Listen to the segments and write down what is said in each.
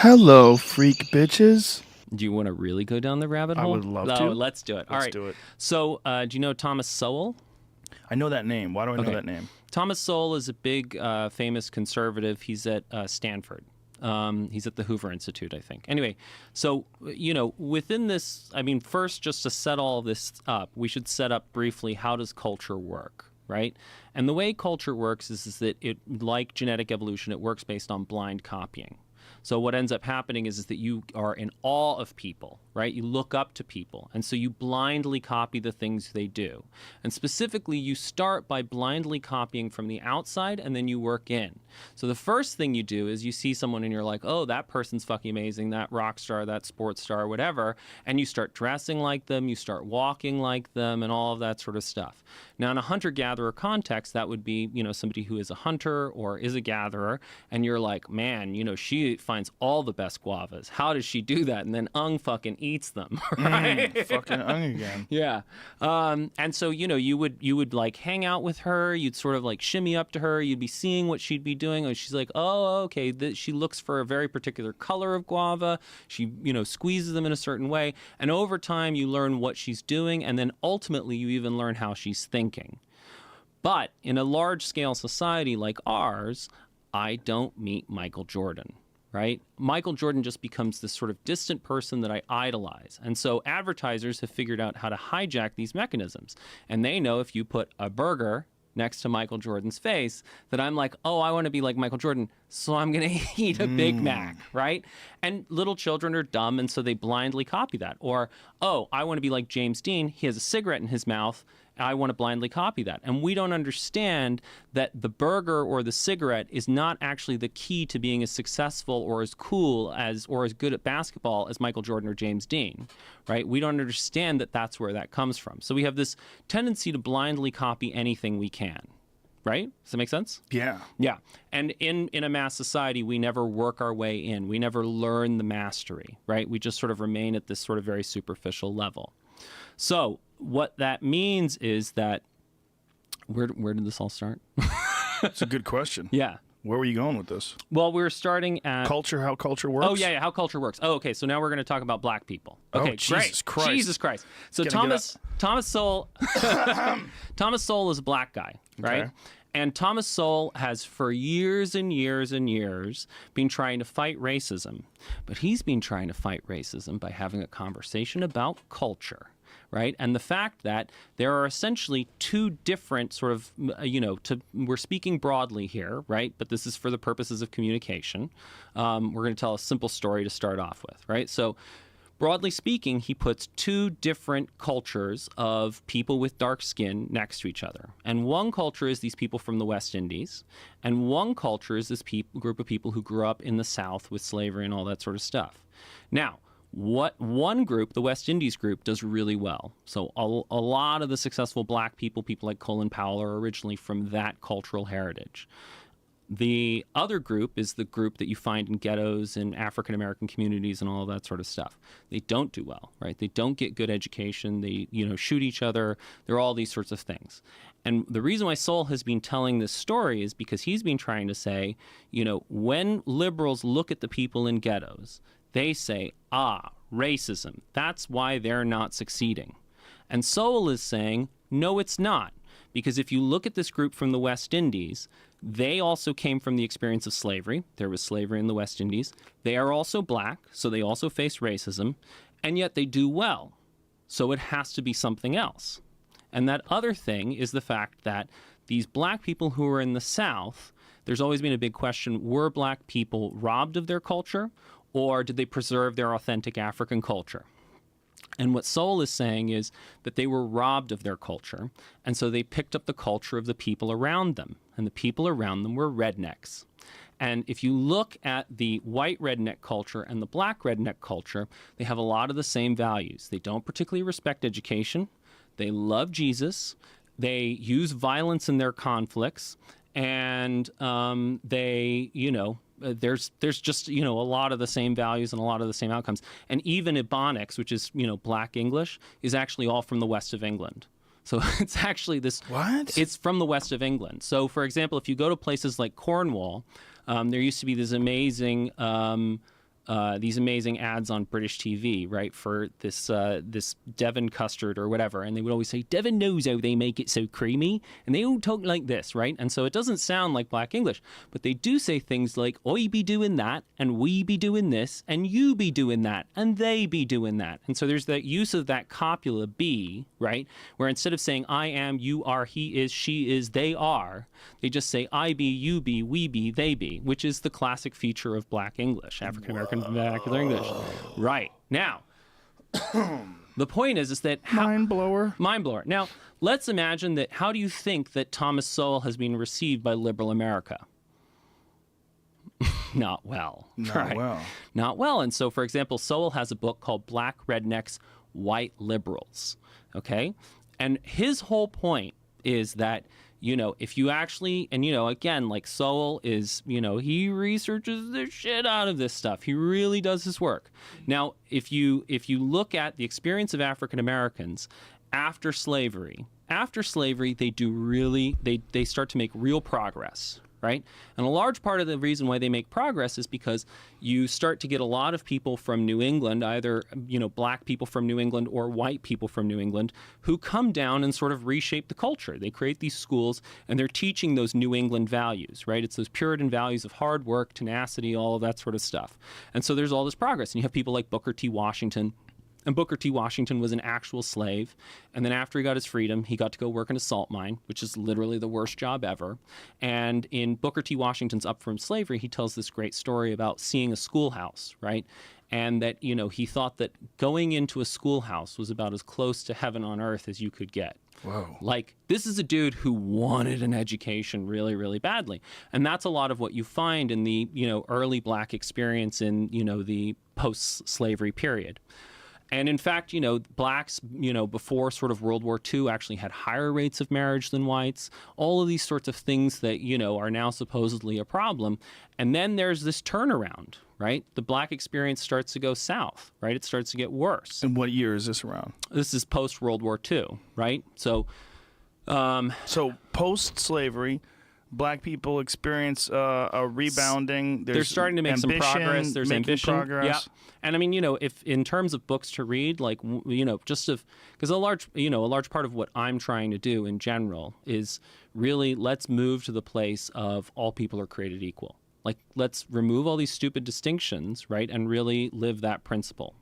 Hello, freak bitches. Do you want to really go down the rabbit I hole? would love No, to. let's do it. All Let's right. do it. So, do you know Thomas Sowell? I know that name. Why do I know Okay. that name? Thomas Sowell is a big, famous conservative. He's at Stanford. He's at the Hoover Institute, I think. Anyway, so, within this, first, just to set all this up, we should set up briefly how does culture work, right? And the way culture works is that it, like genetic evolution, it works based on blind copying. So what ends up happening is that you are in awe of people, right? You look up to people. And so you blindly copy the things they do. And specifically, you start by blindly copying from the outside and then you work in. So the first thing you do is you see someone and you're like, oh, that person's fucking amazing, that rock star, that sports star, whatever. And you start dressing like them, you start walking like them, and all of that sort of stuff. Now, in a hunter-gatherer context, that would be, somebody who is a hunter or is a gatherer. And you're like, man, she finds all the best guavas. How does she do that? And then Ung fucking eats them, right? Fucking Ung again. Yeah. And so, you would like hang out with her. You'd sort of like shimmy up to her. You'd be seeing what she'd be doing. And she's like, oh, okay. She looks for a very particular color of guava. She, squeezes them in a certain way. And over time, you learn what she's doing. And then ultimately, you even learn how she's thinking. But in a large-scale society like ours, I don't meet Michael Jordan. Right? Michael Jordan just becomes this sort of distant person that I idolize. And so advertisers have figured out how to hijack these mechanisms. And they know if you put a burger next to Michael Jordan's face that I'm like, oh, I want to be like Michael Jordan, so I'm going to eat a Big Mac, right? And little children are dumb, and so they blindly copy that. Or, oh, I want to be like James Dean. He has a cigarette in his mouth. I want to blindly copy that. And we don't understand that the burger or the cigarette is not actually the key to being as successful or as cool as or as good at basketball as Michael Jordan or James Dean, right? We don't understand that that's where that comes from. So we have this tendency to blindly copy anything we can. Right? Does that make sense? Yeah. Yeah. And in a mass society, we never work our way in. We never learn the mastery, right? We just sort of remain at this sort of very superficial level. So what that means is that where did this all start? It's a good question. Yeah. Where were you going with this? Well, we're starting at Culture, how culture works? Oh yeah, how culture works. Oh, okay. So now we're going to talk about black people. Okay, Jesus great. Christ. Jesus Christ. So Thomas Sowell Thomas Sowell is a black guy, right? Okay. And Thomas Sowell has for years and years and years been trying to fight racism. But he's been trying to fight racism by having a conversation about culture. Right. And the fact that there are essentially two different sort of, we're speaking broadly here. Right. But this is for the purposes of communication. We're going to tell a simple story to start off with. Right. So broadly speaking, he puts two different cultures of people with dark skin next to each other. And one culture is these people from the West Indies. And one culture is this group of people who grew up in the South with slavery and all that sort of stuff. Now, what one group, the West Indies group, does really well. So a lot of the successful black people like Colin Powell, are originally from that cultural heritage. The other group is the group that you find in ghettos and African-American communities and all of that sort of stuff. They don't do well, right? They don't get good education. They, shoot each other. There are all these sorts of things. And the reason why Sowell has been telling this story is because he's been trying to say, when liberals look at the people in ghettos, they say, racism. That's why they're not succeeding. And Sowell is saying, no, it's not. Because if you look at this group from the West Indies, they also came from the experience of slavery. There was slavery in the West Indies. They are also black, so they also face racism, and yet they do well. So it has to be something else. And that other thing is the fact that these black people who are in the South, there's always been a big question, were black people robbed of their culture, or did they preserve their authentic African culture? And what Sowell is saying is that they were robbed of their culture, and so they picked up the culture of the people around them, and the people around them were rednecks. And if you look at the white redneck culture and the black redneck culture, they have a lot of the same values. They don't particularly respect education. They love Jesus. They use violence in their conflicts, and they, there's just, a lot of the same values and a lot of the same outcomes. And even Ebonics, which is, black English, is actually all from the west of England. So it's actually this... What? It's from the west of England. So, for example, if you go to places like Cornwall, there used to be this amazing these amazing ads on British TV, right, for this Devon custard or whatever, and they would always say, Devon knows how they make it so creamy, and they all talk like this, right? And so it doesn't sound like Black English, but they do say things like, I be doing that, and we be doing this, and you be doing that, and they be doing that. And so there's that use of that copula be, right, where instead of saying I am, you are, he is, she is, they are, they just say I be, you be, we be, they be, which is the classic feature of Black English, African American vernacular English. Right. Now, the point is that Mind blower. mind blower. Now, let's imagine that. How do you think that Thomas Sowell has been received by liberal America? Not well. Not well. Not well. And so, for example, Sowell has a book called Black Rednecks, White Liberals. Okay? And his whole point is that, if you actually, and, again, like Sowell is, he researches the shit out of this stuff. He really does his work. Now, if you look at the experience of African Americans after slavery, they start to make real progress. Right? And a large part of the reason why they make progress is because you start to get a lot of people from New England, either, black people from New England or white people from New England, who come down and sort of reshape the culture. They create these schools and they're teaching those New England values, right? It's those Puritan values of hard work, tenacity, all of that sort of stuff. And so there's all this progress. And you have people like Booker T. Washington. And Booker T. Washington was an actual slave. And then after he got his freedom, he got to go work in a salt mine, which is literally the worst job ever. And in Booker T. Washington's Up From Slavery, he tells this great story about seeing a schoolhouse, right? And that, he thought that going into a schoolhouse was about as close to heaven on earth as you could get. Whoa. Like, this is a dude who wanted an education really, really badly. And that's a lot of what you find in the, early black experience in, the post-slavery period. And in fact, blacks, before sort of World War II actually had higher rates of marriage than whites, all of these sorts of things that, are now supposedly a problem. And then there's this turnaround, right? The black experience starts to go south, right? It starts to get worse. And what year is this around? This is post-World War II, right? So post-slavery, black people experience a rebounding. They're starting to make some progress. There's ambition. Progress. Yeah. And I mean, if in terms of books to read, like, because a large part of what I'm trying to do in general is really let's move to the place of all people are created equal. Like, let's remove all these stupid distinctions, right, and really live that principle.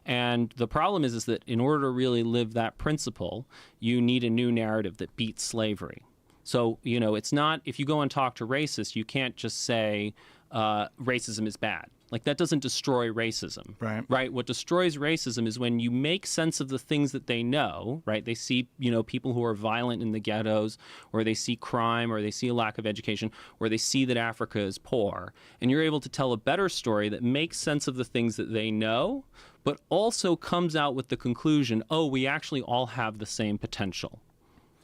And the problem is that in order to really live that principle, you need a new narrative that beats slavery. So, it's not, if you go and talk to racists, you can't just say racism is bad. Like, that doesn't destroy racism. Right? What destroys racism is when you make sense of the things that they know, right? They see, people who are violent in the ghettos, or they see crime, or they see a lack of education, or they see that Africa is poor. And you're able to tell a better story that makes sense of the things that they know, but also comes out with the conclusion, oh, we actually all have the same potential.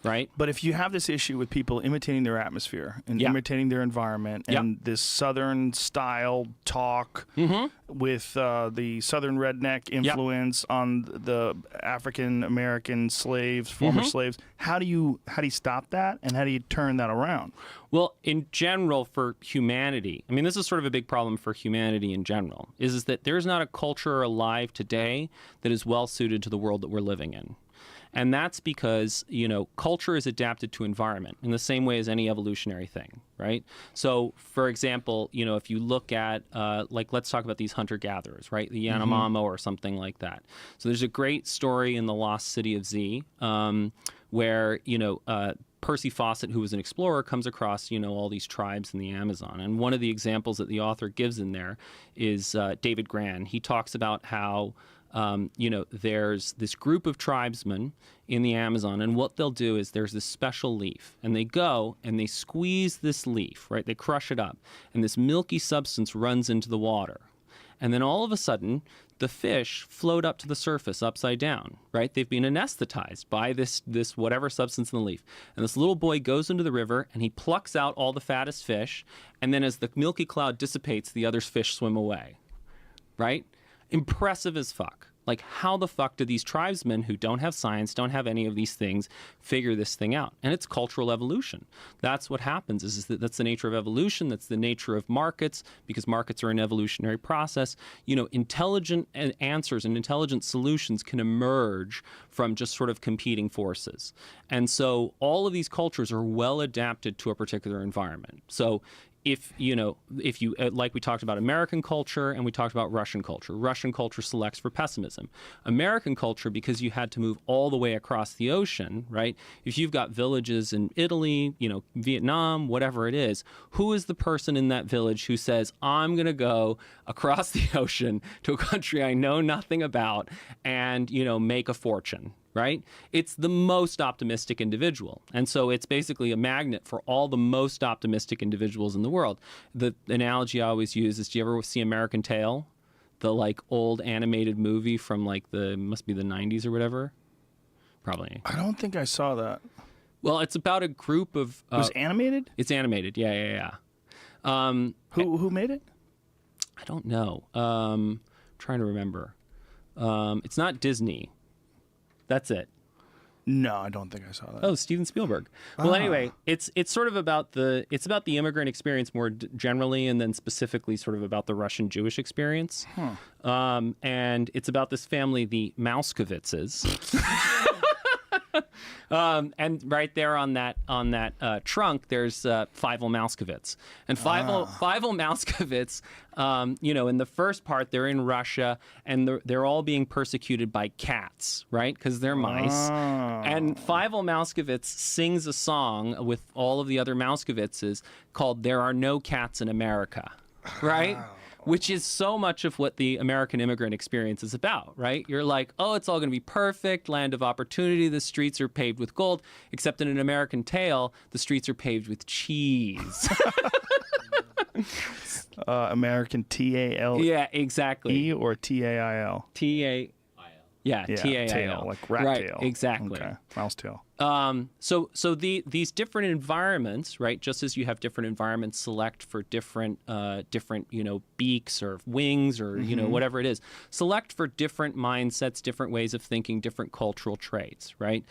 Right. But if you have this issue with people imitating their atmosphere and imitating their environment and this Southern style talk with the Southern redneck influence on the African American slaves, former slaves, how do you stop that and how do you turn that around? Well, in general, for humanity, I mean, this is sort of a big problem for humanity in general, is that there's not a culture alive today that is well suited to the world that we're living in. And that's because, culture is adapted to environment in the same way as any evolutionary thing, right? So, for example, if you look at, let's talk about these hunter-gatherers, right? The Yanomamo or something like that. So there's a great story in The Lost City of Z where, Percy Fawcett, who was an explorer, comes across, all these tribes in the Amazon. And one of the examples that the author gives in there is David Gran. He talks about how there's this group of tribesmen in the Amazon, and what they'll do is there's this special leaf, and they go and they squeeze this leaf, right? They crush it up, and this milky substance runs into the water. And then all of a sudden, the fish float up to the surface upside down, right? They've been anesthetized by this whatever substance in the leaf. And this little boy goes into the river, and he plucks out all the fattest fish, and then as the milky cloud dissipates, the other fish swim away, right? Impressive as fuck, Like, how the fuck do these tribesmen who don't have science, don't have any of these things, figure this thing out? And it's cultural evolution. That's what happens. That's the nature of evolution. That's the nature of markets, because markets are an evolutionary process. You know, intelligent answers and intelligent solutions can emerge from just sort of competing forces. And so all of these cultures are well adapted to a particular environment. So if you like we talked about American culture and we talked about Russian culture selects for pessimism. American culture, because you had to move all the way across the ocean, right? If you've got villages in Italy, Vietnam, whatever it is, who is the person in that village who says, I'm going to go across the ocean to a country I know nothing about and, make a fortune? Right? It's the most optimistic individual. And so it's basically a magnet for all the most optimistic individuals in the world. The analogy I always use is, do you ever see American Tail? The old animated movie from must be the 90s or whatever? Probably. I don't think I saw that. Well, it's about a group of... it was animated? It's animated, yeah. Who made it? I don't know. Trying to remember. It's not Disney. That's it. No, I don't think I saw that. Oh, Steven Spielberg. Well, anyway, it's sort of about the immigrant experience more generally, and then specifically sort of about the Russian Jewish experience. And it's about this family, the Mouskovitzes. And right there on that trunk, there's Fievel Mouskowitz. And Fievel Mouskowitz, in the first part, they're in Russia, and they're all being persecuted by cats, right? Because they're mice. And Fievel Mouskowitz sings a song with all of the other Mouskowitzes called "There Are No Cats in America," right? Which is so much of what the American immigrant experience is about, right? You're like, oh, it's all going to be perfect, land of opportunity, the streets are paved with gold, except in An American Tail, the streets are paved with cheese. American T-A-L. Yeah, exactly. E or T-A-I-L? T-A-I-L. Yeah, T-A-I-L. Tail, like rat right, tail. Exactly. Okay, mouse tail. So these different environments, right? Just as you have different environments select for different beaks or wings or whatever it is, select for different mindsets, different ways of thinking, different cultural traits, right?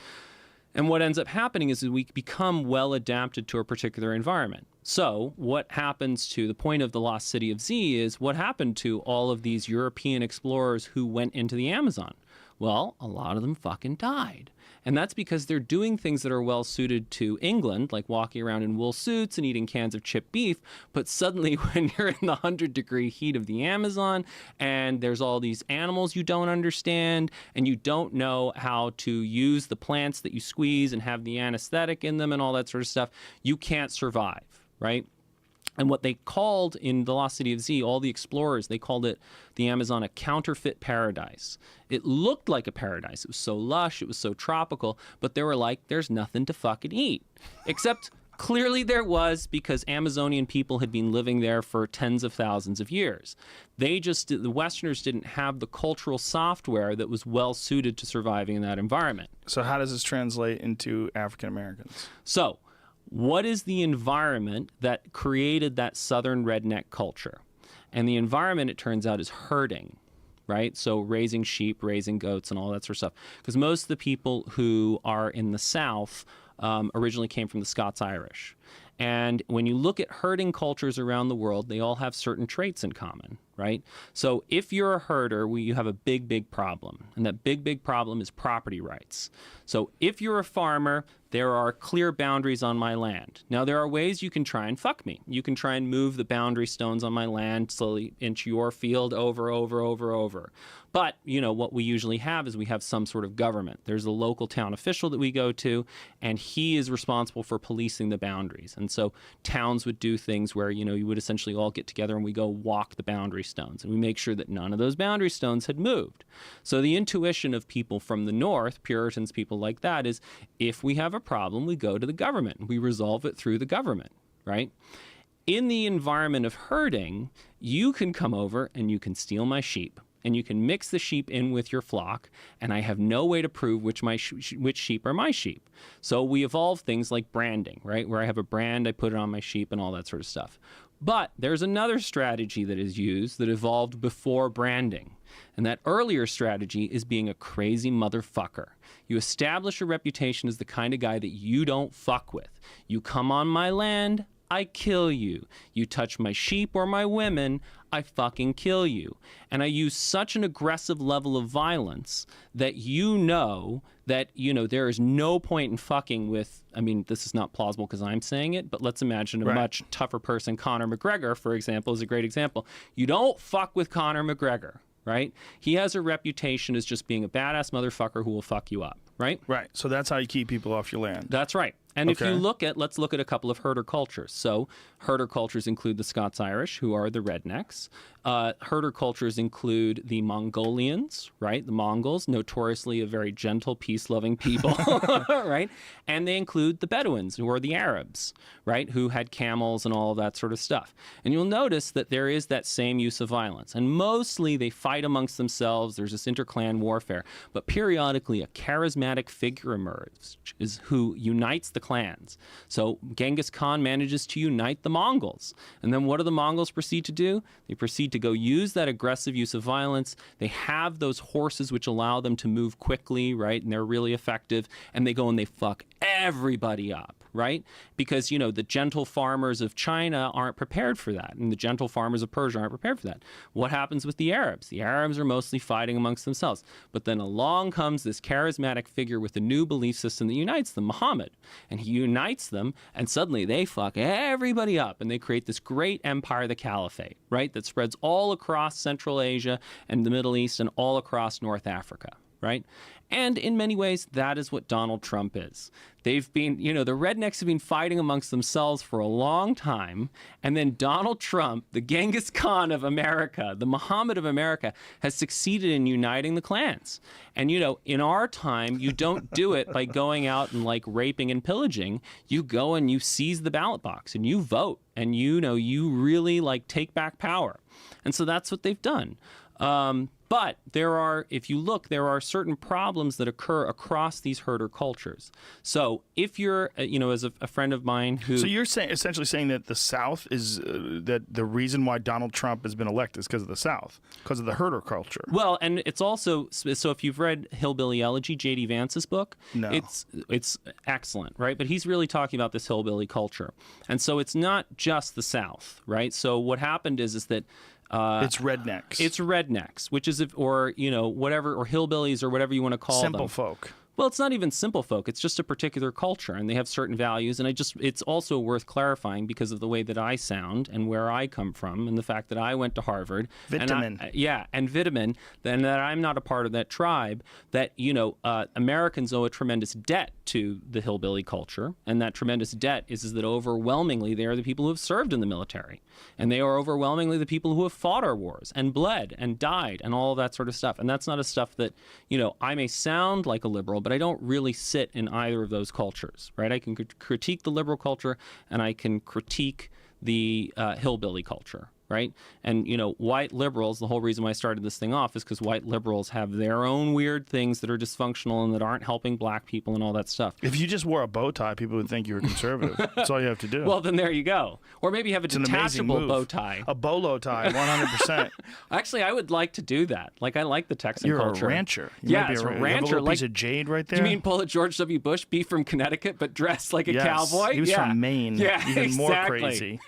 And what ends up happening is we become well adapted to a particular environment. So what happens to the point of the Lost City of Z is what happened to all of these European explorers who went into the Amazon? Well, a lot of them fucking died. And that's because they're doing things that are well suited to England, like walking around in wool suits and eating cans of chipped beef. But suddenly when you're in the 100-degree heat of the Amazon and there's all these animals you don't understand and you don't know how to use the plants that you squeeze and have the anesthetic in them and all that sort of stuff, you can't survive, right? And what they called in the Lost City of Z, all the explorers, they called it the Amazon a counterfeit paradise. It looked like a paradise. It was so lush, it was so tropical, but they were like, there's nothing to fucking eat. Except clearly there was, because Amazonian people had been living there for tens of thousands of years. The Westerners didn't have the cultural software that was well suited to surviving in that environment. So how does this translate into African Americans? So, what is the environment that created that southern redneck culture? And the environment, it turns out, is herding, right? So raising sheep, raising goats, and all that sort of stuff. Because most of the people who are in the South originally came from the Scots-Irish. And when you look at herding cultures around the world, they all have certain traits in common, right? So if you're a herder, you have a big, big problem. And that big, big problem is property rights. So if you're a farmer, there are clear boundaries on my land. Now, there are ways you can try and fuck me. You can try and move the boundary stones on my land slowly into your field over. But, what we usually have is we have some sort of government. There's a local town official that we go to, and he is responsible for policing the boundaries. And so towns would do things where, you would essentially all get together and we go walk the boundary stones. And we make sure that none of those boundary stones had moved. So the intuition of people from the North, Puritans, people like that, is if we have a problem, we go to the government. We resolve it through the government, right? In the environment of herding, you can come over and you can steal my sheep. And you can mix the sheep in with your flock, and I have no way to prove which sheep are my sheep. So we evolve things like branding, right? Where I have a brand, I put it on my sheep and all that sort of stuff. But there's another strategy that is used that evolved before branding, And that earlier strategy is being a crazy motherfucker. You establish a reputation as the kind of guy that you don't fuck with. You come on my land, I kill you. You touch my sheep or my women, I fucking kill you. And I use such an aggressive level of violence that that, there is no point in fucking with, I mean, this is not plausible because I'm saying it, but let's imagine a much tougher person. Conor McGregor, for example, is a great example. You don't fuck with Conor McGregor, right? He has a reputation as just being a badass motherfucker who will fuck you up, right? Right. So that's how you keep people off your land. That's right. And if you let's look at a couple of herder cultures. So herder cultures include the Scots-Irish, who are the Rednecks. Herder cultures include the Mongolians, right? The Mongols, notoriously a very gentle, peace-loving people, right? And they include the Bedouins, who are the Arabs, right? Who had camels and all of that sort of stuff. And you'll notice that there is that same use of violence. And mostly they fight amongst themselves. There's this interclan warfare. But periodically a charismatic figure emerges, who unites the clans. So Genghis Khan manages to unite the Mongols. And then what do the Mongols proceed to do? They proceed to go use that aggressive use of violence. They have those horses which allow them to move quickly, right? And they're really effective. And they go and they fuck everybody up, right? Because, the gentle farmers of China aren't prepared for that. And the gentle farmers of Persia aren't prepared for that. What happens with the Arabs? The Arabs are mostly fighting amongst themselves. But then along comes this charismatic figure with a new belief system that unites them, Muhammad. And he unites them, and suddenly they fuck everybody up. And they create this great empire, the Caliphate, right? That spreads all across Central Asia and the Middle East and all across North Africa, right? And in many ways, that is what Donald Trump is. They've been, the rednecks have been fighting amongst themselves for a long time. And then Donald Trump, the Genghis Khan of America, the Muhammad of America, has succeeded in uniting the clans. And, in our time, you don't do it by going out and raping and pillaging. You go and you seize the ballot box and you vote and, you really take back power. And so that's what they've done. But there are certain problems that occur across these herder cultures. So if you're, as a friend of mine who... So you're essentially saying that the South is, that the reason why Donald Trump has been elected is because of the South, because of the herder culture. Well, and it's also, so if you've read Hillbilly Elegy, J.D. Vance's book, no. It's excellent, right? But he's really talking about this hillbilly culture. And so it's not just the South, right? So what happened is that it's rednecks. It's rednecks, which is, whatever, or hillbillies, or whatever you want to call them. Simple folk. Well, it's not even simple folk. It's just a particular culture, and they have certain values. And it's also worth clarifying because of the way that I sound and where I come from, and the fact that I went to Harvard. Vitamin. And vitamin. Then that I'm not a part of that tribe. That Americans owe a tremendous debt to the hillbilly culture, and that tremendous debt is that overwhelmingly they are the people who have served in the military, and they are overwhelmingly the people who have fought our wars and bled and died and all of that sort of stuff. And that's not a stuff that I may sound like a liberal, but I don't really sit in either of those cultures, right? I can critique the liberal culture and I can critique the hillbilly culture, right? And, white liberals, the whole reason why I started this thing off is because white liberals have their own weird things that are dysfunctional and that aren't helping black people and all that stuff. If you just wore a bow tie, people would think you were conservative. That's all you have to do. Well, then there you go. Or maybe have a detachable bow tie. A bolo tie, 100%. Actually, I would like to do that. I like the Texan culture. You're a rancher. It's a rancher. You have a little piece of jade right there. Do you mean pull a George W. Bush, be from Connecticut, but dressed like a cowboy? He was from Maine. Yeah, Even more crazy.